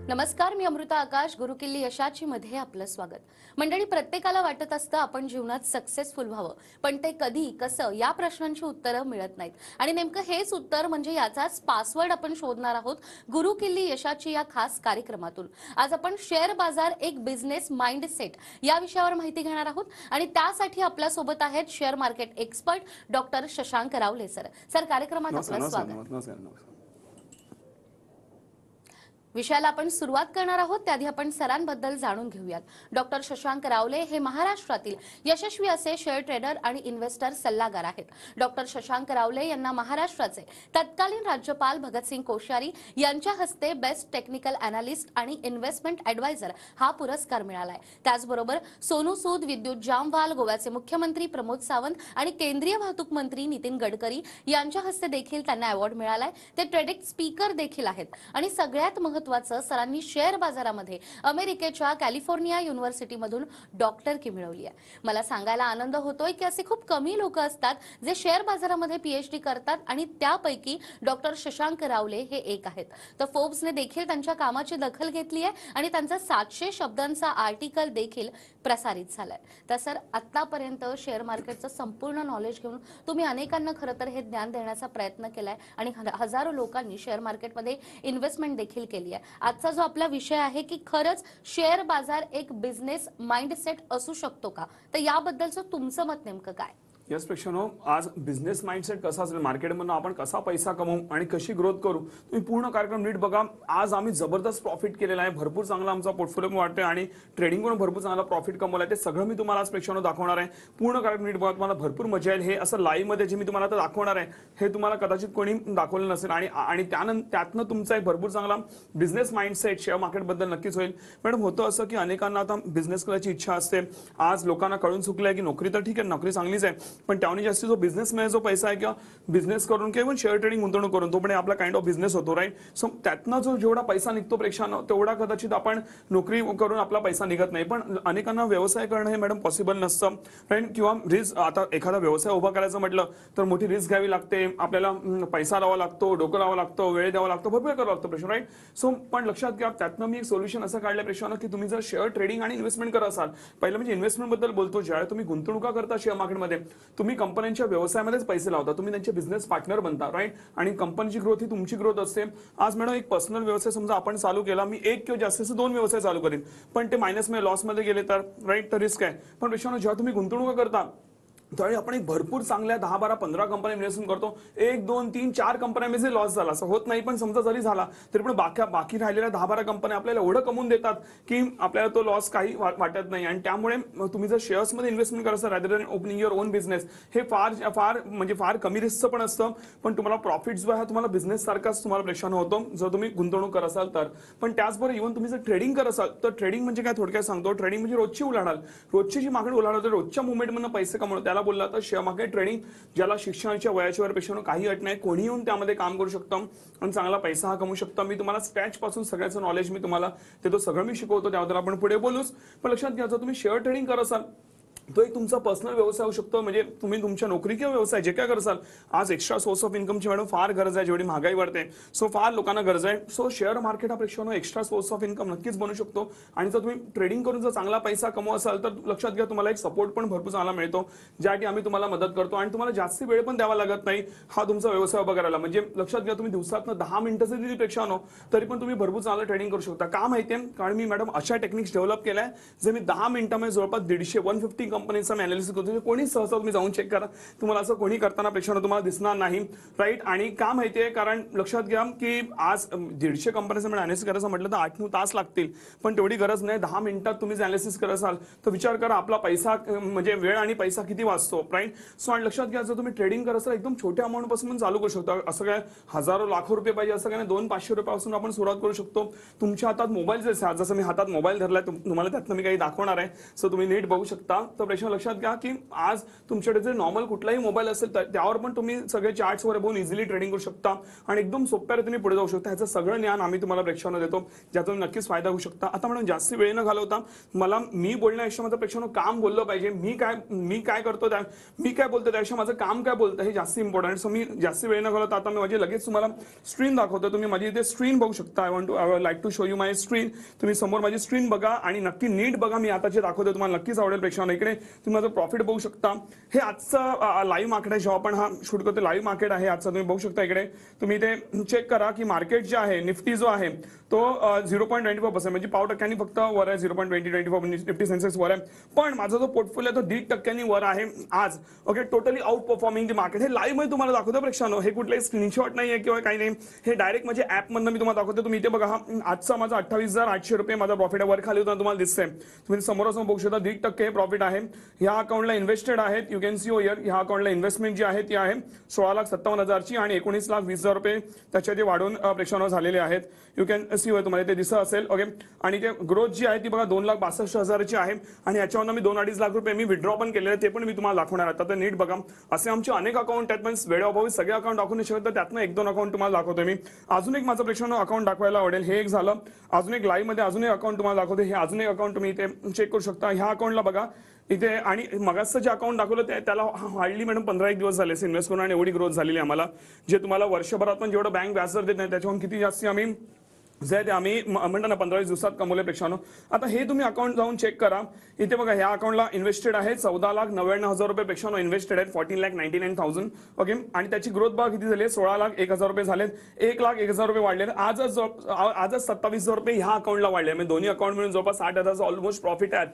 नमस्कार, मी अमृता आकाश. गुरुकिल्ली यशाची मध्ये आपलं स्वागत. मंडळी, प्रत्येकाला वाटत असतं आपण जीवनात सक्सेसफुल व्हावं, पण ते कधी कसं या प्रश्नांची उत्तरं मिळत नाहीत. आणि नेमकं हेच उत्तर म्हणजे याचाच पासवर्ड आपण शोधणार आहोत गुरुकिल्ली यशाची या खास कार्यक्रमातून. आज आपण शेअर बाजार एक बिझनेस माइंडसेट या विषयावर माहिती घेणार आहोत आणि त्यासाठी आपल्या सोबत आहेत share market expert doctor Shashank रावले सर. कार्यक्रमात आपलं स्वागत. विषयाला आपण सुरुवात करणार आहोत त्याआधी आपण सरांबद्दल जाणून घेऊयात. डॉक्टर शशांक रावले हे महाराष्ट्रातील यशस्वी असे शेअर ट्रेडर आणि इन्व्हेस्टर सल्लागार आहेत. डॉक्टर शशांक रावले यांना महाराष्ट्राचे तत्कालीन राज्यपाल भगतसिंग कोश्यारी यांच्या हस्ते बेस्ट टेक्निकल अॅनालिस्ट आणि इन्व्हेस्टमेंट ॲडवायझर हा पुरस्कार मिळालाय. त्याचबरोबर सोनू सूद, विद्युत जामवाल, गोव्याचे मुख्यमंत्री प्रमोद सावंत आणि केंद्रीय वाहतूक मंत्री नितीन गडकरी यांच्या हस्ते देखील त्यांना अवॉर्ड मिळालाय. ते ट्रेडिंग स्पीकर देखील आहेत आणि सगळ्यात सरांनी शेअर बाजारामध्ये अमेरिकेच्या कॅलिफोर्निया युनिव्हर्सिटीमधून डॉक्टरकी मिळवली आहे. मला सांगायला आनंद होतोय की असे खूप कमी लोक असतात जे शेअर बाजारामध्ये पीएचडी करतात आणि त्यापैकी डॉक्टर शशांक रावले हे एक आहेत. तर फोर्ब्सने देखील त्यांच्या कामाची दखल घेतली आहे आणि त्यांचा 700 शब्दांचा आर्टिकल देखील प्रसारित झालाय. तर सर, आतापर्यंत शेअर मार्केटचं संपूर्ण नॉलेज घेऊन तुम्ही अनेकांना खरं तर हे ज्ञान देण्याचा प्रयत्न केलाय आणि हजारो लोकांनी शेअर मार्केटमध्ये इन्व्हेस्टमेंट देखील केली. आजचा जो आपला विषय आहे की खरंच शेअर बाजार एक बिझनेस माइंडसेट असू शकतो का, तर याबद्दलचं तुमचं मत नेमकं काय? यस प्रेक्षकांनो, आज बिझनेस माइंडसेट कसा असेल, मार्केटमधून आपण कसा पैसा कमवू आणि कशी ग्रोथ करू, तुम्ही पूर्ण कार्यक्रम नीट बघा. आज आम्ही जबरदस्त प्रॉफिट केलेला आहे, भरपूर चांगला आमचा पोर्टफोलिओ वाटतोय आणि ट्रेडिंग करून भरपूर चांगला प्रॉफिट कमवला आहे. ते सगळं मी तुम्हाला आज प्रेक्षकांनो दाखवणार आहे. पूर्ण कार्यक्रम नीट बघा, तुम्हाला भरपूर मजा येईल. हे असं लाईव्ह मध्ये जे मी तुम्हाला आता दाखवणार आहे हे तुम्हाला कदाचित कोणी दाखवलं नसेल आणि त्यातनं तुमचा एक भरपूर चांगला बिझनेस माइंडसेट शेअर मार्केटबद्दल नक्कीच होईल. मॅडम, होतं असं की अनेकांना आता बिझनेस करायची इच्छा असते. आज लोकांना कळून चुकलंय की नोकरी तर ठीक आहे, नोकरी चांगलीच आहे, पण त्याहून जास्त जो बिझनेस मध्ये जो पैसा आहे किंवा बिझनेस करून किंवा शेअर ट्रेडिंग गुंतवणूक करून तो पण आपला काइंड ऑफ बिझनेस होतो, राईट. सो त्यातनं जो जेवढा पैसा निघतो प्रेक्षकांनो तेवढा कदाचित आपण नोकरी करून आपला पैसा निघत नाही. पण अनेकांना व्यवसाय करणं हे मॅडम पॉसिबल नसतं, राईट. किंवा रिस्क, आता एखादा व्यवसाय उभा करायचं म्हटलं तर मोठी रिस्क घ्यावी लागते, आपल्याला पैसा लावा लागतो, डोकं लावा लागतं, वेळ द्यावा लागतो, भरपूर करावं लागतं प्रेक्षक, राईट. सो पण लक्षात घ्या, त्यातनं मी एक सोल्युशन असं काढलं प्रेक्षकांनो की तुम्ही जर शेअर ट्रेडिंग आणि इन्व्हेस्टमेंट करत असाल, पहिलं म्हणजे इन्व्हेस्टमेंट बद्दल बोलतो, ज्यावेळी तुम्ही गुंतवणुका करता शेअर मार्केटमध्ये, तुम्ही कंपन्यांच्या व्यवसायामध्येच पैसे लावता, तुम्ही त्यांचे बिझनेस पार्टनर बनता, राईट. आणि कंपनीची ग्रोथ ही तुमची ग्रोथ असते. आज मॅडम एक पर्सनल व्यवसाय समजा आपण चालू केला, मी एक किंवा जास्तीत 2 व्यवसाय चालू करेन, पण ते मायनस मध्ये लॉस मध्ये गेले तर, राईट, तर रिस्क आहे. पण प्रेक्षकांनो, जेव्हा तुम्ही गुंतवणूक करता त्यावेळी आपण एक भरपूर चांगल्या 10, 12, 15 कंपन्या इन्व्हेस्टमेंट करतो. 1, 2, 3, 4 कंपन्यांमध्ये लॉस झाला असं होत नाही, पण समजा जरी झाला तरी पण बाकी राहिलेल्या 10, 12 कंपन्या आपल्याला एवढं कमवून देतात की आपल्याला तो लॉस काही वाटत नाही. आणि त्यामुळे तुम्ही जर शेअर्समध्ये इन्व्हेस्टमेंट करत असाल rather than opening your on business, हे फार कमी रिस्कचं पण असतं, पण तुम्हाला प्रॉफिट जो आहे तुम्हाला बिझनेस सारखाच तुम्हाला प्रेक्षानं होतो जर तुम्ही गुंतवणूक करत असाल तर. पण त्याचबरोबर इव्हन तुम्ही जर ट्रेडिंग करत असाल तर ट्रेडिंग म्हणजे काय, थोडक्यात सांगतो, ट्रेडिंग म्हणजे रोजची उलाढाल, रोजची जी मागणी उलाढाल, रोजच्या मुवमेंटमधून पैसे कमवणं, त्याला बोलला तर शेअर मार्केट ट्रेडिंग, ज्याला शिक्षणाच्या वयाच्या वरपेक्षा काही अट नाही, कोणी येऊन त्यामध्ये काम करू शकतं आणि चांगला पैसा हा कमवू शकतो. मी तुम्हाला स्क्रॅच पासून सगळ्याचं नॉलेज मी तुम्हाला देतो, सगळं मी शिकवतो, त्याबद्दल आपण पुढे बोलूच. पण लक्षात घ्या, जर तुम्ही शेअर ट्रेडिंग करत असाल तो एक तुमचा पर्सनल व्यवसाय होऊ शकतो. म्हणजे तुम्ही तुमच्या नोकरी किंवा व्यवसाय जे काय करसाल, आज एक्स्ट्रा सोर्स ऑफ इन्कमची मॅडम फार गरज आहे, जेवढी महागाई वाढते. सो फार लोकांना गरज आहे. सो शेअर मार्केट हा प्रेक्षकांनो एक्स्ट्रा सोर्स ऑफ इन्कम नक्कीच बनू शकतो. आणि जर तुम्ही ट्रेडिंग करून जर चांगला पैसा कमवत असाल तर लक्षात घ्या, तुम्हाला एक सपोर्ट पण भरपूर चांगला मिळतो, ज्यासाठी आम्ही तुम्हाला मदत करतो आणि तुम्हाला जास्त वेळ पण द्यावा लागत नाही हा तुमचा व्यवसाय उभा करायला. म्हणजे लक्षात घ्या, तुम्ही दिवसातनं 10 मिनिटं जरी दिली प्रेक्षकांनो तरी पण तुम्ही भरपूर चांगलं ट्रेडिंग करू शकता. का माहितीये, कारण मी मॅडम अशा टेक्निक्स डेव्हलप केल्या जे मी 10 मिनिटांमध्ये जवळपास 150 कंपनीचा अनालिसिस करतो. कोणी सहसा तुम्ही जाऊन चेक करा, तुम्हाला असं कोणी करताना प्रेक्षकांनो तुम्हाला दिसणार नाही, राईट. आणि का माहितीये, कारण लक्षात घ्या की आज 150 कंपन्यांचं अनालिसिस करायचं म्हटलं तर 8-9 तास लागतील, पण तेवढी गरज नाही. 10 मिनिटात तुम्ही अनालिसिस करत असाल तर विचार करा आपला पैसा म्हणजे वेळ आणि पैसा किती वाचतो, राईट. सो आणि लक्षात घ्या, जर तुम्ही ट्रेडिंग करत असाल एकदम छोट्या अमाऊंट पासून चालू करू शकता. असं काय हजारो लाखो रुपये पाहिजे असं काय नाही, 200-500 रुपयापासून आपण सुरुवात करू शकतो. तुमच्या हातात मोबाईल जसं मी हातात मोबाईल धरलाय तुम्हाला त्यातनं मी काही दाखवणार आहे, सो तुम्ही नीट बघू शकता. तर शकता प्रेक्षण. लक्षात घ्या की आज तुमच्याकडे जे नॉर्मल कुठलाही मोबाईल असेल त्यावर पण तुम्ही सगळे चार्ट्स वगैरे बघून इझिली ट्रेडिंग करू शकता आणि एकदम सोप्या रीतीने पुढे जाऊ शकता. ह्याचं सगळं ज्ञान आम्ही तुम्हाला प्रेक्षकांना देतो, ज्यातून नक्कीच फायदा होऊ शकता. आता म्हणून जास्त वेळ न घालवता मी बोलण्यापेक्षा माझं प्रेक्षकांना काम बोललं पाहिजे. मी काय करतो मी काय बोलतो त्यापेक्षा माझं काम काय बोलतं हे जास्त इम्पॉर्टंट. सो मी जास्त वेळ न घालवता आता मी माझी लगेच तुम्हाला स्क्रीन दाखवतो. तुम्ही माझी इथे स्क्रीन बघू शकता. I like to show you my screen. तुम्ही समोर माझी स्क्रीन बघा आणि नक्की नीट बघा. मी आता जे दाखवतो तुम्हाला नक्कीच आवडेल प्रेक्षकांना. इकडे तुम्ही माझं प्रॉफिट बघू शकता. हे आजचं लाईव्ह मार्केट आहे, जेव्हा आपण हा शूट करतो लाईव्ह मार्केट आहे आजचा. तुम्ही बघू शकता इकडे. तुम्ही इथे चेक करा की मार्केट जे आहे निफ्टी जो आहे तो 0.24% म्हणजे पाव टक्क्यांनी फक्त वर आहे. 0.24 निफ्टी सेन्सेक्स वर आहे. पण माझा जो पोर्टफोलिओ तो 1.5% वर आहे आज. Okay, totally out performing the market. हे लाईव्ह मध्ये तुम्हाला दाखवतो प्रेक्षकांनो. हे कुठलाही स्क्रीनशॉट नाही आहे किंवा काही नाही. हे डायरेक्ट म्हणजे ऍप मधनं मी तुम्हाला दाखवतो. तुम्ही इथे बघा, हा आजचा माझा 28,800 रुपये माझा प्रॉफिट आहे. वर खाली होता तुम्हाला दिसतंय. तुम्ही समोरासमोर बघू शकता 1.5% हे प्रॉफिट आहे. ह्या अकाउंटला इन्व्हेस्टेड आहेत. You can see over. ह्या अकाउंटला इन्व्हेस्टमेंट जी आहे ती आहे 16,57,000ची आणि 19,20,000 रुपये त्याच्या ते वाढून प्रेक्षकांनो झालेले आहेत. You can see over. तुम्हाला ते दिसत असेल. ओके, आणि ते ग्रोथ जी आहे ती बघा 2,62,000ची आहे आणि याच्यावर मी 2-2.5 लाख रुपये मी विड्रॉ पण केलेले, ते पण मी तुम्हाला दाखवणार आहे. आता नीट बघा. असे आमचे अनेक अकाउंट आहेत, पण वेळेअभावी सगळे अकाउंट दाखवू नाही शकत, तर त्यातनं 1-2 अकाउंट तुम्हाला दाखवतोय मी. अजून एक माझं प्रेक्षकांनो अकाउंट दाखवायला आवडेल. हे एक झालं. अजून एक लाईव्ह मध्ये अजून एक अकाउंट तुम्हाला दाखवते. हे अजून एक अकाउंट तुम्ही इथे चेक करू शकता. ह्या अकाउंटला बघा इथे. आणि मगाचं जे अकाउंट दाखवलं त्याला हार्डली मॅडम 15-1 दिवस झाले इन्व्हेस्ट करून आणि एवढी ग्रोथ झालेली आम्हाला. जे तुम्हाला वर्षभरात पण जेवढं बँक व्याजदर देत नाही त्याच्याहून किती जास्त आम्ही जे ते आम्ही म्हणतो ना 15-20 दिवसात कमवले प्रेक्षकांनो. आता हे तुम्ही अकाउंट जाऊन चेक करा. इथे बघा ह्या अकाउंटला इन्व्हेस्टेड आहे 14,99,000 रुपये प्रेक्षकांनो इन्व्हेस्टेड आहेत. 14,99,000. ओके, आणि त्याची ग्रोथ बघा किती झाली. 16,01,000 रुपये झालेत. 1,01,000 रुपये वाढले. आजच 27,000 रुपये ह्या अकाउंटला वाढले. म्हणजे दोन्ही अकाउंट मिळून जवळपास 60,000 ऑलमोस्ट प्रॉफिट आहे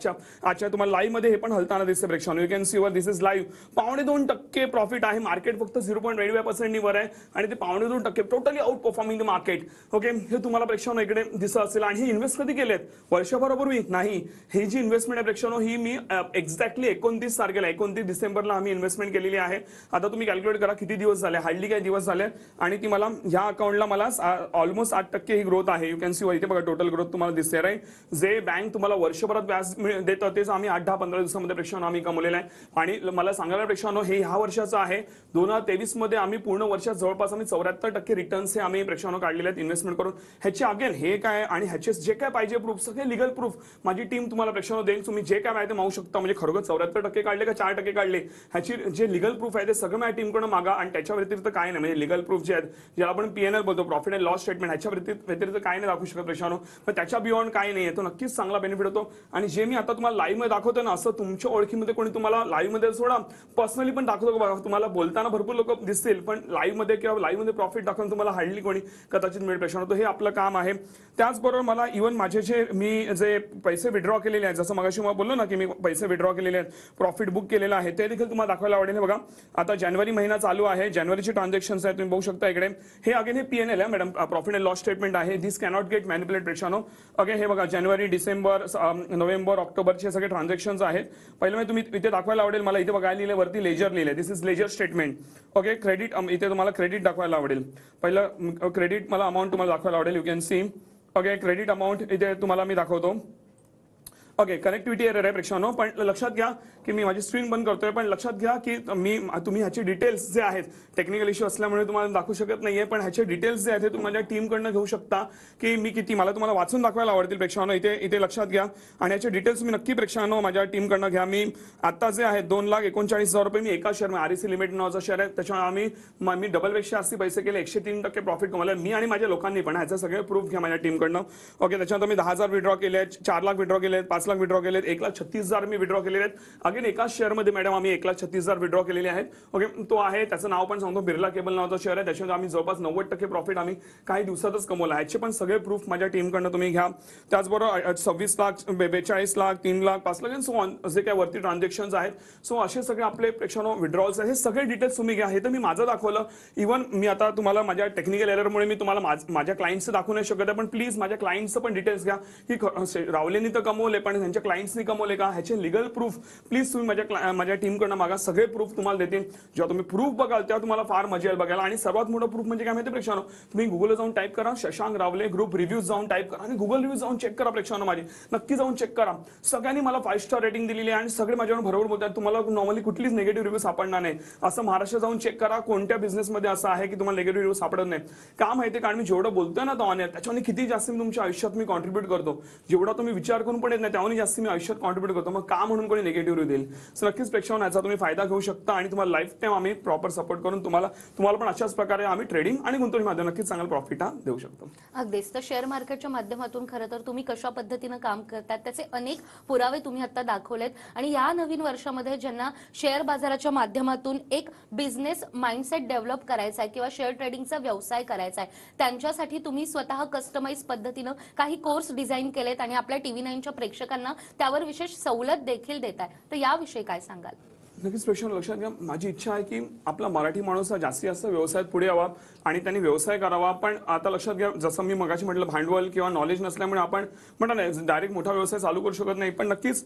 आजच्या. तुम्हाला लाईव्ह मध्ये हे पण हलताना दिसते प्रेक्षकांनो. यू कॅन सी वर. दिस इज लाईव्ह. 2.25% प्रॉफिट आहे. मार्केट फक्त 0.25% वर आहे आणि ते 2.25% totally out performing the market. Okay, हे तुम्हाला प्रेक्षकांनो इकडे दिसत असेल. आणि हे इन्व्हेस्ट कधी केलेत? वर्षभरापूर्वी नाही. ही जी इन्व्हेस्टमेंट आहे प्रेक्षकांनो ही मी एक्झॅक्टली 29 तारखेला 29 डिसेंबरला आम्ही इन्व्हेस्टमेंट केलेली आहे. आता तुम्ही कॅल्क्युलेट करा किती दिवस झाले. हार्डली काही दिवस झाले आणि ती मला ह्या अकाउंटला मला ऑलमोस्ट 8% ही ग्रोथ आहे. यू कॅन सी इथे बघा टोटल ग्रोथ तुम्हाला दिसते राईट. जे बँक तुम्हाला वर्षभरात व्याज देतं तेच आम्ही 8-10-15 दिवसामध्ये प्रेक्षकांनो आम्ही कमवलेलं आहे. आणि मला सांगायला प्रेक्षकांनो हे ह्या वर्षाचं आहे. 2023 मध्ये आम्ही पूर्ण वर्षात जवळपास आम्ही 74% रिटर्न्स हे आम्ही प्रेक्षकांनो काढलेले आहेत इन्व्हेस्टमेंट करून. ह्याचे अगेन हे काय आणि ह्याचे जे काय पाहिजे प्रूफ सगळे लिगल प्रूफ माझी टीम तुम्हाला प्रेक्षकांनो देईल. तुम्ही जे काय माहिती मागू शकता. म्हणजे खरोखर 74% काढले का 4% काढले ह्याची जे लिगल प्रूफ आहे ते सगळं माझ्या टीमकडून मागा. आणि त्याच्या व्यतिरिक्त काय नाही. म्हणजे लिगल प्रूफ जे आहेत ज्याला आपण PNL बोलतो प्रॉफिट अँड लॉस स्टेटमेंट ह्याच्या व्यतिरिक्त काय नाही दाखवू शकत प्रेक्षकांनो. पण त्याच्या बियॉन्ड काय नाही आहे. तो नक्कीच चांगला बेनिफिट होतो. आणि जे मी आता तुम्हाला लाईव्ह मध्ये दाखवतो ना असं तुमच्या ओळखीमध्ये कोणी तुम्हाला लाईव्ह मध्ये सोडा पर्सनली पण दाखवतो बघा. तुम्हाला बोलताना भरपूर लोक दिसतील पण लाईव्ह मध्ये किंवा लाईव्ह मध्ये प्रॉफिट दाखवून तुम्हाला हार्डली कोणी कदाचित मिळेल प्रेक्षकांनो. हे आपलं काम आहे. त्याचबरोबर मला इव्हन माझे मी जे पैसे विड्रॉ केलेले आहेत जसं मगाशी मला बोललो ना की मी पैसे विड्रॉ केलेले आहेत प्रॉफिट बुक केलेलं आहे ते देखील तुम्हाला दाखवायला आवडेल. बघा आता जानेवारी महिना चालू आहे. जानेवारीचे ट्रान्झॅक्शन्स आहेत तुम्ही बघू शकता इकडे. हे अगेन हे PNL आहे madam profit and loss statement आहे. दिस कॅनॉट गेट मॅनिपुलेट प्रेक्षकांनो. अगेन हे बघा जानेवारी डिसेंबर नोव्हेंबर ऑक्टोबरचे सगळे ट्रान्झॅक्शन्स आहेत. पहिलं मी तुम्ही इथे दाखवायला आवडेल मला. इथे बघायला लिहिले वरती लेजर लिहिले. This is ledger statement. Okay, credit इथे तुम्हाला क्रेडिट दाखवायला आवडेल. पहिलं क्रेडिट मला अमाऊंट तुम्हाला दाखवायला आवडेल. You can C. Okay, credit amount इथे तुम्हाला मी दाखवतो. ओके, कनेक्टिव्हिटी एरर आहे प्रेक्षकांनो. पण लक्षात घ्या की मी माझी स्क्रीन बंद करतोय. पण लक्षात घ्या की तुम्ही ह्याचे डिटेल्स जे आहेत टेक्निकल इश्यू असल्यामुळे तुम्हाला दाखवू शकत नाहीये. पण ह्याचे डिटेल्स जे आहेत ते तुम्ही माझ्या टीमकडनं घेऊ शकता की मी किती मला तुम्हाला वाचून दाखवायला आवडतील प्रेक्षकांनो. इथे लक्षात घ्या. आणि याचे डिटेल्स तुम्ही नक्की प्रेक्षकांनो माझ्या टीमकडनं घ्या. मी आता जे आहे 2,39,000 रुपये मी एका शेअर REC लिमिटेड नावाचा शेअर आहे त्याच्यामुळे मी डबलपेक्षा जास्त पैसे केले. 103% प्रॉफिट कमवलं मी आणि माझ्या लोकांनी पण. ह्याचे सगळे प्रूफ घ्या माझ्या टीमकडनं. ओके, त्याच्यानंतर मी 10,000 विड्रॉ केले आहेत, 4 लाख विड्रॉ केले आहेत, 5 लाख विड्रॉ केले आहेत, 1,36,000 मी विड्रॉ केलेले आहेत. अगेन एकाच शेअरमध्ये मॅडम आम्ही 1,36,000 विड्रॉ केलेले आहेत. ओके, तो आहे त्याचं नाव पण सांगतो बिर्ला केबल नावाचा शेअर आहे. त्याच्यामध्ये आम्ही जवळपास 90% प्रॉफिट आम्ही काही दिवसातच कमवला. ह्याचे पण सगळे प्रूफ माझ्या टीमकडनं तुम्ही घ्या. त्याचबरोबर 26 लाख 42 लाख 3 लाख 5 लाख सो ऑन जे काय वरती ट्रान्झॅक्शन्स आहेत. सो असे सगळे आपले प्रेक्षकांनो विड्रॉल्स आहेत. हे सगळे डिटेल्स तुम्ही घ्या. हे तर मी माझं दाखवलं. इव्हन मी आता तुम्हाला माझ्या टेक्निकल एररमुळे मी तुम्हाला माझ्या क्लायंट्सचं दाखवू नाही शकत आहे. पण प्लीज माझ्या क्लायंट्सचं पण डिटेल्स घ्या की रावलेनी तर कमवले पण त्यांच्या क्लायंट्सनी कमवले का, ह्याचे लिगल प्रूफ प्लीज तुम्ही माझ्या टीमकडनं मागा. सगळे प्रूफ तुम्हाला देतील. जेव्हा तुम्ही प्रूफ बघाल तेव्हा तुम्हाला फार मजा येईल बघायला. आणि सर्वात मोठं प्रूफ म्हणजे काय माहिती प्रेक्षांनो, तुम्ही गुगलला जाऊन टाईप करा शशांक रावले ग्रुप रिव्ह्यूज जाऊन टाईप करा आणि गुगल रिव्ह्यूज जाऊन चेक करा प्रेक्षांनो. माझी नक्की जाऊन चेक करा. सगळ्यांनी मला 5 स्टार रेटिंग दिलेली आहे आणि सगळे माझ्यावर बरोबर बोलतात. तुम्हाला नॉर्मली कुठलीच निगेटिव्ह रिव्ह्यू सापडणार नाही. असं महाराष्ट्रात जाऊन चेक करा कोणत्या बिझनेसमध्ये असं आहे की तुम्हाला निगेटिव्ह रिव्ह्यू सापडत नाही. का माहिती कारण मी जेवढं बोलतोय ना तो ऑन एअर त्याच्याने किती जास्त मी तुमच्या आयुष्यात मी कॉन्ट्रीब्यूट करतो. जेवढा तुम्ही विचार करून पण येत नाही त्यावर जास्त मी आयुष्यात कॉन्ट्रीब्यूट करतो. मग का म्हणून कोणी निगेटिव्ह रिव्ह्यू देईल. सो नक्कीच प्रेक्षकांनो याचा तुम्ही फायदा घेऊ शकता आणि तुम्हाला लाईफ टाईम आम्ही प्रॉपर सपोर्ट करून तुम्हाला पण अशाच प्रकारे आम्ही ट्रेडिंग आणि गुंतवणुकीमध्ये नक्कीच चांगला प्रॉफिट देऊ शकतो. अगदीच. तर शेअर मार्केटच्या माध्यमातून खरं तर तुम्ही कशा पद्धतीनं काम करतात त्याचे अनेक पुरावे तुम्ही आता दाखवलेत. आणि या नवीन वर्षामध्ये ज्यांना शेअर बाजाराच्या माध्यमातून एक बिझनेस माइंडसेट डेव्हलप करायचा आहे किंवा शेअर ट्रेडिंगचा व्यवसाय करायचा आहे त्यांच्यासाठी तुम्ही स्वतः कस्टमाइज पद्धतीनं काही कोर्स डिझाईन केलेत आणि आपल्या TV9च्या प्रेक्षकांना त्यावर विशेष सवलत देखील देताय. तर याविषयी काय सांगाल. नक्कीच प्रेक्षकांनो लक्षात घ्या, माझी इच्छा आहे की आपला मराठी माणूस हा जास्तीत जास्त व्यवसायात पुढे यावा आणि त्यांनी व्यवसाय करावा. पण आता लक्षात घ्या जसं मी मगाशी म्हटलं भांडवल किंवा नॉलेज नसल्यामुळे आपण म्हणता नाही डायरेक्ट मोठा व्यवसाय चालू करू शकत नाही. पण नक्कीच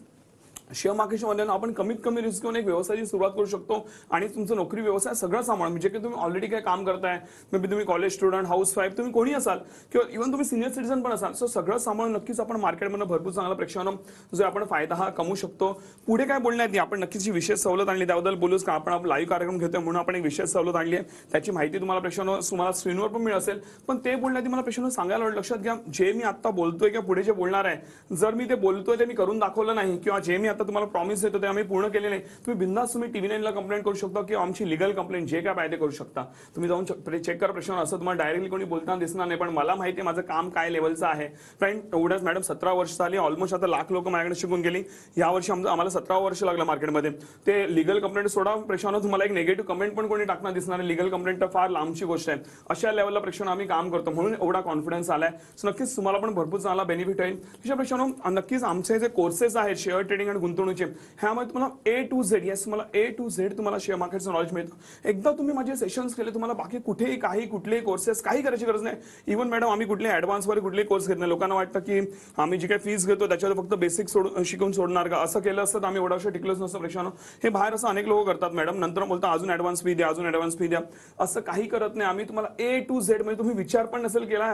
शेअर मार्केटच्या मध्ये आपण कमीत कमी रिस्क घेऊन एक व्यवसायाची सुरुवात करू शकतो आणि तुमचं नोकरी व्यवसाय सगळं सांभाळून म्हणजे की तुम्ही ऑलरेडी काय काम करताय मे बी तुम्ही कॉलेज स्टुडंट हाऊसवाईफ तुम्ही कोणी असाल किंवा इव्हन तुम्ही सिनियर सिटीजन पण असाल. सो सगळं सांभाळून नक्कीच आपण मार्केटमध्ये भरपूर चांगला प्रेक्षकांनो जो आपण फायदा हा कमवू शकतो. पुढे काय बोलण्यात नाही आपण नक्कीच विशेष सवलत आणली त्याबद्दल बोलूच का आपण लाईव्ह कार्यक्रम घेतोय म्हणून आपण एक विशेष सवलत आणली आहे. त्याची माहिती तुम्हाला प्रेक्षकांनो तुम्हाला स्क्रीनवर पण मिळेल असेल. पण ते बोलण्यात मला प्रेक्षकांनो सांगायला आवडेल लक्षात घ्या जे मी आता बोलतोय किंवा पुढे जे बोलणार आहे जर मी ते बोलतोय ते मी करून दाखवलं नाही किंवा जे मी आता तुम्हाला प्रॉमिस देतो ते आम्ही पूर्ण केले नाही तुम्ही बिंदास तुम्ही TV9ला कंप्लेंट करू शकता किंवा आमची लिगल कंप्लेंट जे काय पाहिजे करू शकता. तुम्ही जाऊन चेक करा प्रश्न असं तुम्हाला डायरेक्टली कोणी बोलताना दिसणार नाही. पण मला माहिती आहे माझं काम काय लेवलचं आहे. फ्रेंड एवढंच मॅडम 17 वर्ष झाली ऑलमोस्ट आता लाख लोक माझ्याकडे शिकून गेली. या वर्षी आम्हाला 17 वर्ष लागलं मार्केटमध्ये. ते लिगल कंप्लेंट सोडा प्रेक्षकांनो तुम्हाला एक निगेटिव्ह कमेंट पण कोणी टाकणार दिसणार नाही. लिगल कंप्लेंट तर फार लांबची गोष्ट आहे. अशा लेवलला प्रेक्षकांनो आम्ही काम करतो म्हणून एवढा कॉन्फिडन्स आलाय. सो नक्कीच तुम्हाला पण भरपूर चांगला बेनिफिट होईल. अशा प्रेक्षकांनो नक्कीच आमचे जे कोर्सेस आहेत शेअर ट्रेडिंग आणि गुंतवणुकीचे ह्यामध्ये तुम्हाला A to Z येस मला A to Z तुम्हाला शेअर मार्केटचं नॉलेज मिळतं. एकदा तुम्ही माझे सेशन्स केले तुम्हाला बाकी कुठेही काही कुठलेही कोर्सेस काही करायची गरज नाही. इव्हन मॅडम आम्ही कुठले ऍडव्हान्सवर कुठलेही कोर्स घेत नाही. लोकांना वाटतं की आम्ही जे काही फीस घेतो त्याच्यावर फक्त बेसिक शिकून सोडणार का. असं केलं असतं तर आम्ही एवढं वर्ष टिकलोच नसतं प्रेक्षकांनो. हे बाहेर असं अनेक लोक करतात मॅडम नंतर बोलता अजून ऍडव्हान्स फी द्या अजून ऍडव्हान्स फी द्या. असं काही करत नाही आम्ही. तुम्हाला A to Z म्हणजे तुम्ही विचार पण नसेल केला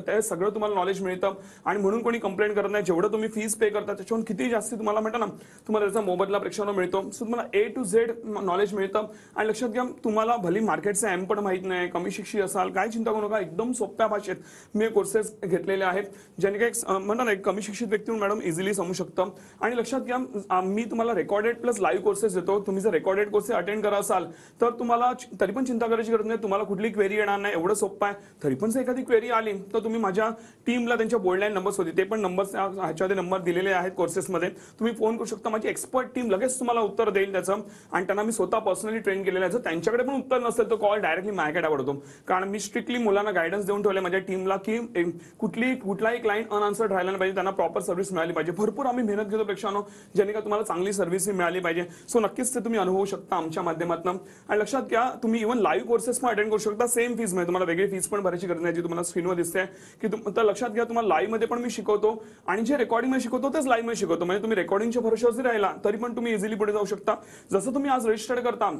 ते सगळं तुम्हाला नॉलेज मिळतं आणि म्हणून कोणी कंप्लेंट करत नाही. जेवढं तुम्ही फीस पे करता त्याच्याहून किती जास्त तुम्हाला म्हणता ना तुम्हाला त्याचा मोबदला प्रेक्षकांनो मिळतो. सो तुम्हाला A to Z नॉलेज मिळतं. आणि लक्षात घ्या तुम्हाला भली मार्केटचे एम पण माहित नाही कमी शिक्षित असाल काय चिंता करू नका. एकदम सोप्या भाषेत मी कोर्सेस घेतलेले आहेत ज्याने काही म्हणता ना एक कमी शिक्षित व्यक्ती मॅडम इझिली समजू शकतं. आणि लक्षात घ्या मी तुम्हाला रेकॉर्डेड प्लस लाईव्ह कोर्सेस देतो. तुम्ही जर रेकॉर्डेड कोर्सेस अटेंड करा असाल तर तुम्हाला तरी पण चिंता करायची गरज नाही. तुम्हाला कुठली क्वेरी येणार नाही. एवढं सोपं आहे. तरी पण एखादी क्वेरी आली तर तुम्ही माझ्या टीमला त्यांच्या बोर्डलाईन नंबर्स होते ते पण नंबर्स ह्याच्यामध्ये नंबर दिलेले आहेत कोर्सेसमध्ये तुम्ही फोन करू शकता. माझी एक्सपर्ट टीम लगेच तुम्हाला उत्तर देईल त्याचं आणि त्यांना मी स्वतः पर्सनली ट्रेन केलेलं आहे. जर त्यांच्याकडे पण उत्तर नसेल तर कॉल डायरेक्टली माझ्याकडे आवडतो. कारण मी स्ट्रिक्टली मुलांना गायडन्स देऊन ठेवले माझ्या टीमला की कुठलाही क्लायंट अनआन्सर्ड राहिला नाही पाहिजे. त्यांना प्रॉपर सर्व्हिस मिळाली पाहिजे. भरपूर आम्ही मेहनत घेतो प्रेक्षकांनो ज्याने का तुम्हाला चांगली सर्व्हिस मिळाली पाहिजे. सो नक्कीच ते तुम्ही अनुभवू शकता आमच्या माध्यमातून. आणि लक्षात घ्या तुम्ही इव्हन लाईव्ह कोर्सेस पण अटेंड करू शकता सेम फीज मध्ये. तुम्हाला वेगळी फीस पण भरायची गरज नाही जी तुम्हाला स्क्रीनवर दिसते की तर लक्षात घ्या तुम्हाला लाईव्ह मध्ये पण मी शिकवतो आणि जे रेकॉर्डिंग मध्ये शिकवतो तेच लाईव्ह मध्ये शिकवतो. म्हणजे तुम्ही रेकॉर्डिंगच्या भरोश्यावर जरी राहिला तरी पण तुम्ही इझिली पुढे जाऊ शकता. जसं तुम्ही आज रजिस्टर करता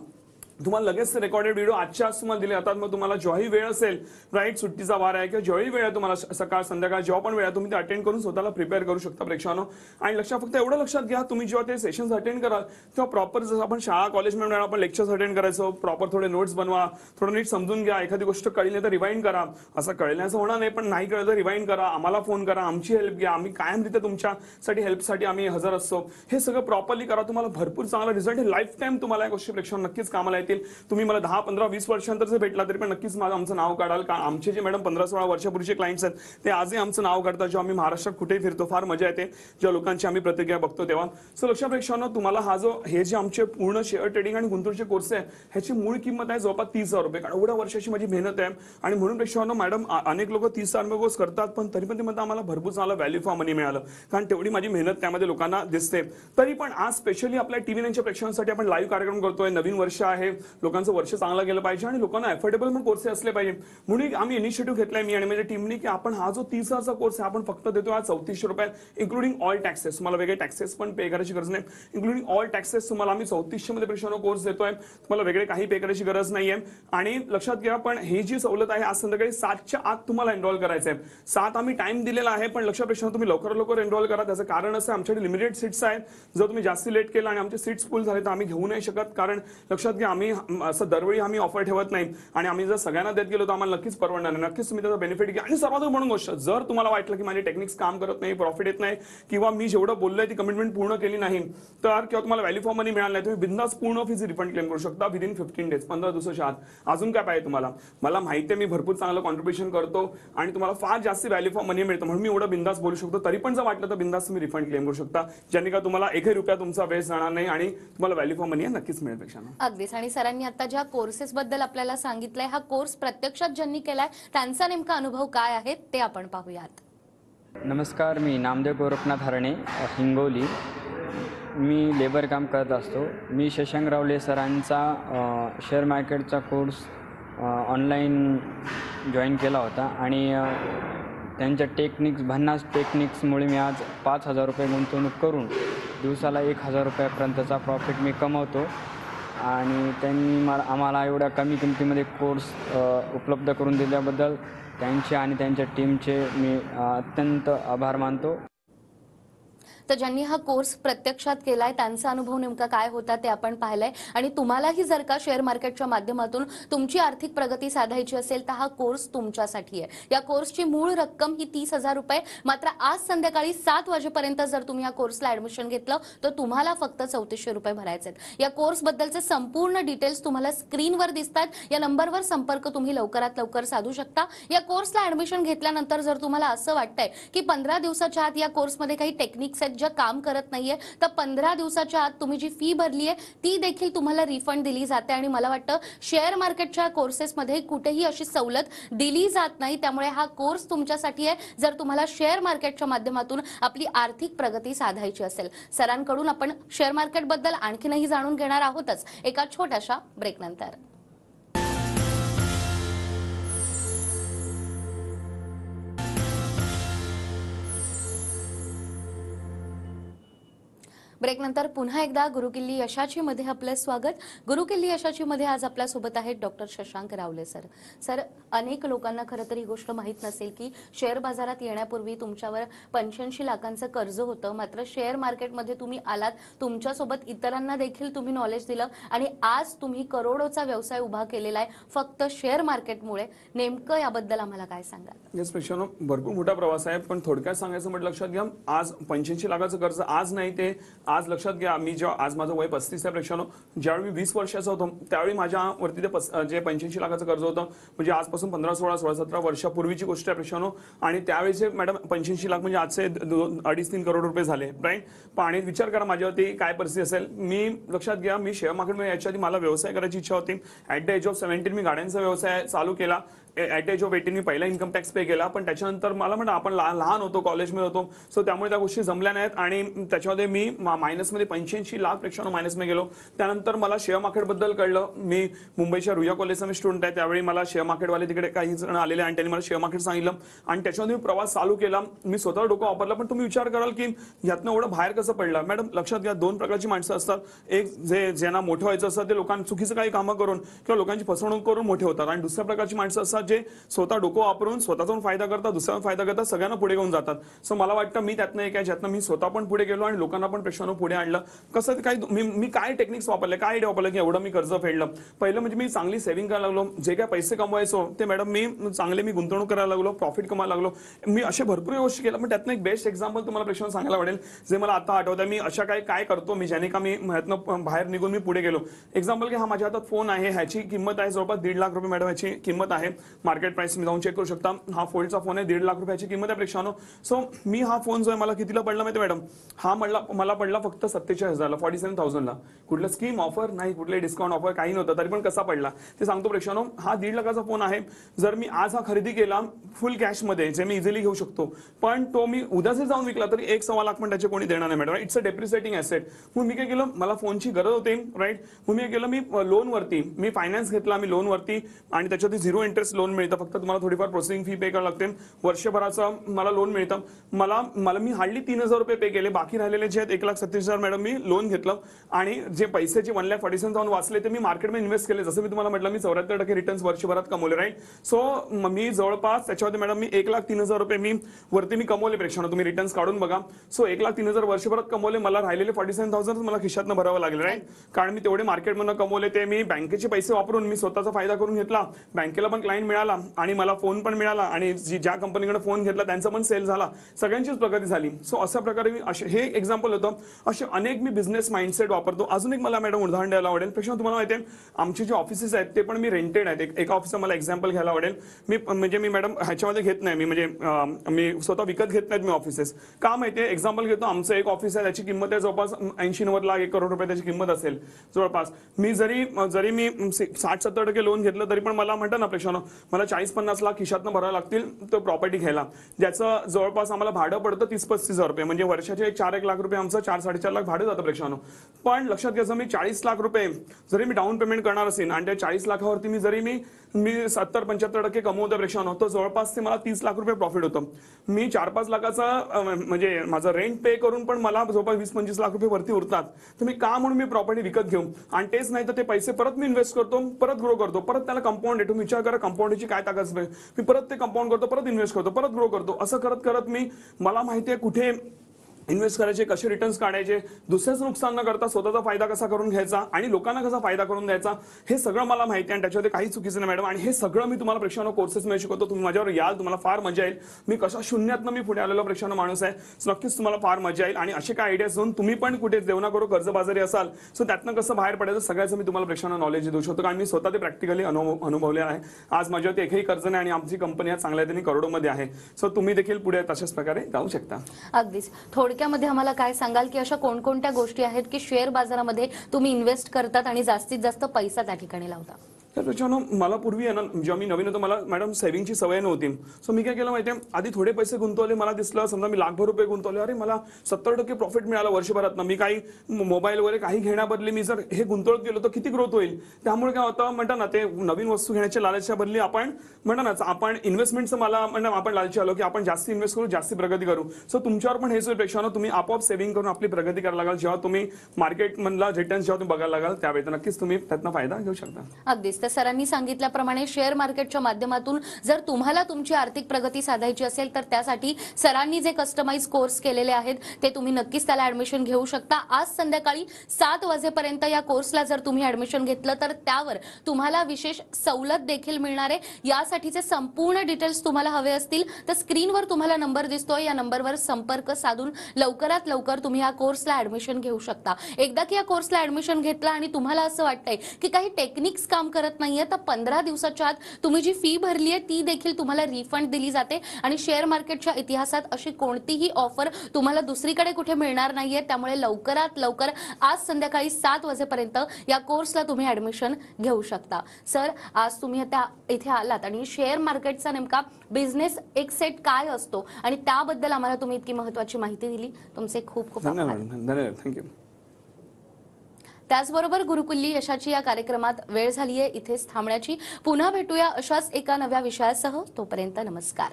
तुम्हाला लगेच रेकॉर्डेड व्हिडिओ आजच्या आज तुम्हाला दिले जातात. मग तुम्हाला जेव्हाही वेळ असेल राईट सुट्टीचा वार आहे किंवा जेव्हाही वेळ आहे तुम्हाला सकाळ संध्याकाळ जेव्हा पण वेळ आहे तुम्ही ते अटेंड करून स्वतःला प्रिपेअर करू शकता प्रेक्षकांनो. आणि फक्त एवढं लक्षात घ्या तुम्ही जेव्हा ते सेशन्स अटेंड कराल तेव्हा प्रॉपर जसं आपण शाळा कॉलेजमध्ये आपण लेक्चर्स अटेंड करायचो प्रॉपर थोडे नोट्स बनवा थोडं नीट समजून घ्या. एखादी गोष्ट कळली नाही तर रिवाइंड करा. असं कळण्याचं होणार नाही पण नाही कळलं तर रिवाइंड करा. आम्हाला फोन करा आमची हेल्प घ्या. आम्ही कायमरित्या तुमच्यासाठी हेल्पसाठी आम्ही हजर असतो. हे सगळं प्रॉपरली करा. तुम्हाला भरपूर चांगला रिझल्ट हे लाईफ टाईम तुम्हाला या गोष्टी प्रेक्षकांना नक्कीच कामाला येतील. तुम्ही मला 10, 15, 20 वर्षांतर जर भेटला तरी पण नक्कीच आमचं नाव काढाल. कारण आमचे जे मॅडम 15-16 वर्षापूर्वीचे क्लायंट्स आहेत ते आजही आमचं नाव काढतात. जेव्हा आम्ही महाराष्ट्रात कुठेही फिरतो फार मजा येते जेव्हा लोकांची आम्ही प्रतिक्रिया बघतो तेव्हा. सो लक्षात प्रेक्षकांनो तुम्हाला हे जे आमचे पूर्ण शेअर ट्रेडिंग आणि गुंतवणुकीचे कोर्स आहे ह्याची मूळ किंमत आहे जवळपास 30,000 रुपये. कारण एवढ्या वर्षाची माझी मेहनत आहे आणि म्हणून प्रेक्षकांनो मॅडम अनेक लोक 30,000 रुपये कोर्स करतात पण तरी पण ते म्हणतात आम्हाला भरपूर चांगला व्हॅल्यू फॉर मनी मिळालं कारण तेवढी माझी मेहनत त्यामध्ये लोकांना दिसते. तरी पण आज स्पेशली आपल्या TV9च्या प्रेक्षकांसाठी आपण लाईव्ह कार्यक्रम करतोय. नवीन वर्ष आहे लोकांचं वर्ष चांगलं गेलं पाहिजे आणि लोकांना अफोर्डेबल पण कोर्सेस असले पाहिजे. म्हणून आम्ही इनिशिएटिव्ह घेतलाय मी आणि माझ्या टीमने की आपण हा जो 30,000चा कोर्स आहे आपण फक्त देतो आज 3400 रुपयात, इन्क्लुडिंग ऑल टॅक्सेस. तुम्हाला वेगळे टॅक्सेस पण पे करायची गरज नाही. इन्क्लुडिंग ऑल टॅक्सेस तुम्हाला आम्ही 3400 मध्ये प्रश्न कोर्स देतोय. तुम्हाला वेगळे काही पे करायची गरज नाहीये. आणि लक्षात घ्या पण ही जी सवलत आहे आज संध्याकाळी 7च्या आत तुम्हाला एनरोल करायचं आहे. 7 आम्ही टाइम दिलेला आहे, पण लक्षात प्रश्न तुम्ही लवकर एनरोल करा. त्याचं कारण असं आमच्याकडे लिमिटेड सीट्स आहेत. जर तुम्ही जास्ती लेट केलं आणि आमचे सीट्स फुल झाले तर आम्ही घेऊ नाही शकत. कारण लक्षात घ्या आम्ही असं दरवेळी आम्ही ऑफर ठेवत नाही आणि आम्ही जर सगळ्यांना देत गेलो तर आम्हाला नक्कीच परवडणार नाही. नक्कीच तुम्ही त्याचा बेनिफिट घ्या. आणि सर्वात म्हणून गोष्ट, जर तुम्हाला वाटलं की माझे टेक्निक्स काम करत नाही, प्रॉफिट येत नाही किंवा मी जेवढं बोललोय ती कमिटमेंट पूर्ण केली नाही तर किंवा तुम्हाला व्हॅल्यू फॉर मनी मिळालं नाही, तुम्ही बिंदास पूर्ण फीज रिफंड क्लेम करू शकता विदिन 15 डेज, 15 दिवसाच्या आत. अजून काय पाहिजे तुम्हाला? मला माहिती आहे मी भरपूर चांगलं कॉन्ट्रीब्युशन करतो आणि तुम्हाला फार जास्त व्हॅल्यू फॉर मनी मिळतं म्हणून मी एवढं बिंदास बोलू शकतो. तरी पण जर वाटलं तर बिंदास तुम्ही रिफंड क्लेम करू शकता, ज्याने का तुम्हाला 1 रुपया तुमचा वेस्ट जाणार नाही आणि तुम्हाला व्हॅल्यू फॉर मनी नक्कीच मिळेल. पेक्षा अगदीच. आणि सरांनी आता ज्या कोर्सेस बद्दल आपल्याला सांगितलंय, हा कोर्स प्रत्यक्षात ज्यांनी केलाय त्यांचा नेमका अनुभव काय आहे ते आपण पाहूयात. नमस्कार, मी नामदेव गोरखनाथ हरणे, हिंगोली. मी लेबर काम करत असतो. मी शशांक रावले सरांचा शेअर मार्केटचा कोर्स ऑनलाईन जॉईन केला होता आणि त्यांच्या भन्नाट टेक्निक्समुळे मी आज 5,000 रुपये गुंतवणूक करून दिवसाला 1,000 रुपयापर्यंतचा प्रॉफिट मी कमवतो. आणि त्यांनी आम्हाला एवढ्या कमी किमतीमध्ये कोर्स उपलब्ध करून दिल्याबद्दल त्यांचे आणि त्यांच्या टीमचे मी अत्यंत आभार मानतो. तर ज्यांनी हा कोर्स प्रत्यक्षात केलाय त्यांचा अनुभव नेमका काय होता ते आपण पाहिलंय. आणि तुम्हालाही जर का शेअर मार्केटच्या माध्यमातून तुमची आर्थिक प्रगती साधायची असेल तर हा कोर्स तुमच्यासाठी आहे. या कोर्सची मूळ रक्कम ही 30,000 रुपये. मात्र आज संध्याकाळी 7 वाजेपर्यंत जर तुम्ही या कोर्सला ऍडमिशन घेतलं तर तुम्हाला फक्त 3400 रुपये भरायचे आहेत. या कोर्स बद्दलचे संपूर्ण डिटेल्स तुम्हाला स्क्रीनवर दिसतात. या नंबरवर संपर्क तुम्ही लवकरात लवकर साधू शकता. या कोर्सला ऍडमिशन घेतल्यानंतर जर तुम्हाला असं वाटतंय की 15 दिवसाच्या आत या कोर्समध्ये काही टेक्निक्स आहेत ज्या काम करत नाहीये तर 15 दिवसाच्या आत तुम्ही जी फी भरली आहे ती देखील तुम्हाला रिफंड दिली जाते. आणि मला वाटतं शेअर मार्केटच्या कोर्सेसमध्ये कुठेही अशी सवलत दिली जात नाही. त्यामुळे हा कोर्स तुमच्यासाठी आहे जर तुम्हाला शेअर मार्केटच्या माध्यमातून आपली आर्थिक प्रगती साधायची असेल. सरांकडून आपण शेअर मार्केट बद्दल आणखीनही जाणून घेणार आहोतच एका छोट्याशा ब्रेक नंतर. ब्रेक नंतर पुन्हा एकदा गुरुकिल्ली यशाची मध्ये आपलं स्वागत. गुरुकिल्ली यशाची मध्ये आज आपल्या सोबत आहेत डॉक्टर शशांक रावले सर. सर, अनेक लोकांना खरं तर ही गोष्ट माहीत नसेल की शेअर बाजारात येण्यापूर्वी तुमच्यावर 85 लाखांचं कर्ज होतं. मात्र शेअर मार्केटमध्ये तुम्ही आलात, तुमच्यासोबत इतरांना देखील तुम्ही नॉलेज दिलं आणि आज तुम्ही करोडोचा व्यवसाय उभा केलेला आहे फक्त शेअर मार्केटमुळे. नेमकं याबद्दल आम्हाला काय सांगाल? येस पेक्षा भरपूर मोठा प्रवास आहे, पण थोडक्यात सांगायचं म्हटलं लक्षात घ्या आज 85 लाखाचं कर्ज आज नाही ते आज लक्षात घ्या. मी जेव्हा आज माझं वय 35 आहे प्रेक्षानो, ज्यावेळी मी 20 वर्षाचा होतो त्यावेळी माझ्यावरती ते जे 85 लाखाचं कर्ज होतं म्हणजे आजपासून 15, 16, 17 वर्षापूर्वीची गोष्ट आहे प्रेक्षानो. आणि त्यावेळेचे मॅडम 85 लाख म्हणजे आजचे 2.5-3 करोड रुपये झाले, राईट. पण विचार करा माझ्यावरती काय परिस्थिती असेल. मी लक्षात घ्या मी शेअर मार्केटमध्ये याच्या आधी मला व्यवसाय करायची इच्छा होती. ॲट द एज ऑफ 17 मी गाड्यांचा व्यवसाय चालू केला. ॲट एज ऑफ 18 मी पहिला इन्कम टॅक्स पे केला. पण त्याच्यानंतर मला म्हणलं आपण लहान होतो, कॉलेजमध्ये होतो, सो त्यामुळे त्या गोष्टी जमल्या नाहीत आणि त्याच्यामध्ये मी मायनसमध्ये 85 लाख पेक्षा मायनसमध्ये गेलो. त्यानंतर मला शेअर मार्केटबद्दल कळलं. मी मुंबईच्या रुईया कॉलेजचा मी स्टुडंट आहे. त्यावेळी मला शेअर मार्केटवाले तिकडे काही जण आलेले आणि त्यांनी मला शेअर मार्केट सांगितलं आणि त्याच्यामध्ये मी प्रवास चालू केला. मी स्वतः डोकं वापरलं. पण तुम्ही विचार कराल की यातनं एवढं बाहेर कसं पडलं. मॅडम लक्षात घ्या 2 प्रकारची माणसं असतात. एक ज्यांना मोठं व्हायचं असतं ते लोकांना चुकीचं काही कामं करून किंवा लोकांची फसवणूक करून मोठे होतात आणि दुसऱ्या प्रकारची माणसं असतात जे स्वतः डोकं वापरून स्वतःचा फायदा करतात, दुसऱ्यांना फायदा करतात, सगळ्यांना पुढे घेऊन जातात. सो मला वाटतं मी त्यातनं एक आहे ज्यातनं मी स्वतः पण पुढे गेलो आणि लोकांना पण प्रेक्षानं पुढे आणलं. कसं काय मी काय टेक्निक्स वापरले, काय आयडिया वापरलं की एवढं मी कर्ज फेडलं. पहिलं म्हणजे मी चांगली सेव्हिंग करायला लागलो. जे काय पैसे कमवायचो ते मॅडम मी गुंतवणूक करायला लागलो, प्रॉफिट कमायला लागलो. मी अशा भरपूर गोष्टी केल्या. पण त्यातनं एक बेस्ट एक्झाम्पल तुम्हाला प्रेक्षानं सांगायला आवडेल जे मला आता आठवतं. मी अशा काय करतो मी ज्याने का मी ह्यातनं बाहेर निघून मी पुढे गेलो. एक्झाम्पल की हा माझ्या हातात फोन आहे, ह्याची किंमत आहे जवळपास 1.5 लाख रुपये मॅडम ह्याची किंमत आहे. मार्केट प्राइस तुम्ही जाऊन चेक करू शकता. हा फोल्डचा फोन आहे, 1.5 लाख रुपयाची किंमत आहे प्रेक्षानो. सो मी हा फोन जो आहे मला कितीला पडला माहिती मॅडम, हा मला पडला फक्त 47,000ला, 47,000ला. कुठलं स्कीम ऑफर नाही, कुठले डिस्काउंट ऑफर काही नव्हतं, तरी पण कसा पडला ते सांगतो प्रेक्षानो. हा 1.5 लाखाचा फोन आहे. जर मी आज हा खरेदी केला फुल कॅश मध्ये, जे मी इझिली घेऊ शकतो, पण तो मी उद्या जर जाऊन विकला तरी 1-1.25 लाख पण त्याचे कोणी देणार नाही madam. It's a depreciating asset. मग मी काय केलं, मला फोनची गरज होती राईट. मग मी काय केलं, मी लोनवरती मी फायनान्स घेतला, मी लोनवरती, आणि त्याच्यावरती 0 इंटरेस्ट लोन मिळतं. फक्त तुम्हाला थोडीफार प्रोसेसिंग फी पे करावं लागते. वर्षभराचं मला लोन मिळतं. मी हार्डली 3,000 रुपये पे केले. बाकी राहिलेले जे आहेत 1,37,000 मॅडम मी लोन घेतलं, आणि जे पैसे 1,47,000 वाचले ते मी मार्केटमध्ये इन्व्हेस्ट केले. जसं मी तुम्हाला म्हटलं, मी 74% रिटर्न्स वर्षभरात कमवले राईट. सो मी जवळपास त्याच्यामध्ये मॅडम मी 1,03,000 रुपये मी कमवले प्रेक्षानं. तुम्ही रिटर्न्स काढून बघा. सो 1,03,000 वर्षभरात कमवले. मला राहिलेले 47,000 मला खिशातनं भरावं लागले राईट. कारण मी तेवढे मार्केटमधून कमवले, ते मी बँकेचे पैसे वापरून मी स्वतःचा फायदा करून घेतला. बँकेला पण क्लायंट मिळाला, आणि मला फोन पण मिळाला, आणि ज्या कंपनीकडे फोन घेतला त्यांचा पण सेल झाला. सगळ्यांचीच प्रगती झाली. सो अशा प्रकारे हे एक्झाम्पल होतं. असे अनेक मी बिझनेस माइंडसेट वापरतो. अजून एक मला मॅडम उदाहरण द्यायला आवडेल. पेक्षा तुम्हाला माहिती आहे, आमचे जे ऑफिसेस आहेत ते पण मी रेंटेड आहेत. एका ऑफिसचं मला एक्झाम्पल घ्यायला आवडेल. मी मॅडम ह्याच्यामध्ये घेत नाही, मी स्वतः विकत घेत नाहीत मी ऑफिसेस. का माहितीये, एक्झाम्पल घेतो, आमचं एक ऑफिस आहे, त्याची किंमत आहे जवळपास 80-90 लाख, 1 करोड रुपये त्याची किंमत असेल जवळपास. मी जरी मी 60-70% लोन घेतलं तरी पण मला म्हणतात ना प्रेक्षानं, मला 40-50 लाख खिशातनं भरावं लागतील तो प्रॉपर्टी घ्यायला, ज्याचं जवळपास आम्हाला भाडं पडतं 30-35 रुपये. म्हणजे वर्षाचे 4-1 लाख रुपये आमचं 4-4.5 लाख भाडं जातं प्रेक्षानं. पण लक्षात घ्यायचं, मी 40 लाख रुपये जरी मी डाऊन पेमेंट करणार असेल, आणि त्या 40 लाखावरती मी 70-75% कमवतो प्रेक्षानं, तर जवळपास ते मला 30 लाख रुपये प्रॉफिट होतं. मी 4-5 लाखाचा म्हणजे माझं रेंट पे करून पण मला जवळपास 20-25 लाख रुपये वरती उरतात. तर मी का म्हणून मी प्रॉपर्टी विकत घेऊ, आणि तेच नाही तर ते पैसे परत मी इन्व्हेस्ट करतो, परत ग्रो करतो, परत त्याला कंपाऊंड येतो. विचार करा कंपाऊंडची काय ताकद असते. मी परत ते कंपाऊंड करतो, परत इन्व्हेस्ट करतो, परत ग्रो करतो. असं करत करत मला माहिती आहे कुठे इन्व्हेस्ट करायचे, कसे रिटर्न्स काढायचे, दुसऱ्याचं नुकसान न करता स्वतःचा फायदा कसा करून घ्यायचा, आणि लोकांना कसा फायदा करून द्यायचा, हे सगळं मला माहिती आहे. आणि त्याच्यामध्ये काही चुकीचं नाही मॅडम. आणि हे सगळं मी तुम्हाला प्रेक्षानं कोर्सेसमध्ये शिकवतो. तुम्ही माझ्यावर याल, तुम्हाला फार मजा येईल. मी कशा शून्यातनं मी पुढे आलेलो प्रेक्षानं माणूस आहे. नक्कीच तुम्हाला फार मजा येईल. आणि असे काय आयडियाज घेऊन तुम्ही पण कुठे जेवणा करू कर्जबाजारी असाल, सो त्यातनं कसं बाहेर पडायचं सगळ्याचं मी तुम्हाला प्रेक्षानं नॉलेज देऊ शकतो. कारण मी स्वतः ते प्रॅक्टिकली अनुभवलेलं आहे. आज माझ्यावरती एकही कर्ज नाही, आणि आमची कंपनी आज चांगल्या त्यांनी करोडोमध्ये आहे. सो तुम्ही देखील पुढे तशाच प्रकारे जाऊ शकता. अगदीच. थोडक्यामध्ये आम्हाला काय सांगाल की अशा कोणकोणत्या गोष्टी आहेत की शेअर बाजारामध्ये तुम्ही इन्व्हेस्ट करतात आणि जास्तीत जास्त पैसा त्या ठिकाणी लावता? तर त्याच्यानं मला पूर्वी आहे ना, जेव्हा मी नवीन होतो, मला मॅडम सेव्हिंगची सवय नव्हती. सो मी काय केलं माहिती आहे, आधी थोडे पैसे गुंतवले. मला दिसलं समजा मी लाखभर रुपये गुंतवले, अरे मला 70% प्रॉफिट मिळालं वर्षभरात. मी काही मोबाईल वगैरे काही घेण्याबदली मी जर हे गुंतवत गेलो तर किती ग्रोथ होईल. त्यामुळे काय होतं म्हणतात ना, ते नवीन वस्तू घेण्याच्या लालच्या बदली आपण आपण इन्व्हेस्टमेंटचं आपण लालची आलो की आपण जास्त इन्व्हेस्ट करू, जास्त प्रगती करू. सो तुमच्यावर पण हेच पेक्षा तुम्ही आपोआप सेव्हिंग करून आपली प्रगती करायला लागाल. जेव्हा तुम्ही मार्केटमधला रिटर्न्स जेव्हा तुम्ही बघायला लागाल त्यावेळी नक्कीच तुम्ही त्यातनं फायदा घेऊ शकता. अगदीच. तर सरांनी सांगितल्याप्रमाणे शेअर मार्केटच्या माध्यमातून जर तुम्हाला तुमची आर्थिक प्रगती साधायची असेल तर त्यासाठी सरांनी जे कस्टमाइज कोर्स केलेले आहेत ते तुम्ही नक्कीच त्याला ऍडमिशन घेऊ शकता. आज संध्याकाळी 7 वाजेपर्यंत या कोर्सला जर तुम्ही ऍडमिशन घेतलं तर त्यावर तुम्हाला विशेष सवलत देखील मिळणार आहे. यासाठीचे संपूर्ण डिटेल्स तुम्हाला हवे असतील तर स्क्रीनवर तुम्हाला नंबर दिसतोय, या नंबरवर संपर्क साधून लवकरात लवकर तुम्ही या कोर्सला ऍडमिशन घेऊ शकता. एकदा की या कोर्सला ऍडमिशन घेतलं आणि तुम्हाला असं वाटतंय की काही टेक्निक्स काम करत नाहीये, तर 15 दिवसाच्या आत तुम्ही जी फी भरली आहे ती देखील तुम्हाला रिफंड दिली जाते. आणि शेअर मार्केटच्या इतिहासात अशी कोणतीही ऑफर तुम्हाला दुसरीकडे कुठे मिळणार नाहीये. त्यामुळे लवकरात लवकर आज संध्याकाळी 7 वाजेपर्यंत या कोर्सला तुम्ही ऍडमिशन घेऊ शकता. सर, आज तुम्ही आता इथे आलात आणि शेअर मार्केटचा नेमका बिझनेस एक सेट काय असतो आणि त्याबद्दल आम्हाला तुम्ही इतकी महत्त्वाची माहिती दिली. तुमचे खूप खूप आभार. धन्यवाद. थँक्यू. त्याचबरोबर गुरुकुल्ली यशाची या कार्यक्रमात वेळ झालीये इथेच थांबण्याची. पुन्हा भेटूया अशाच एका नव्या विषयासह. तोपर्यंत नमस्कार.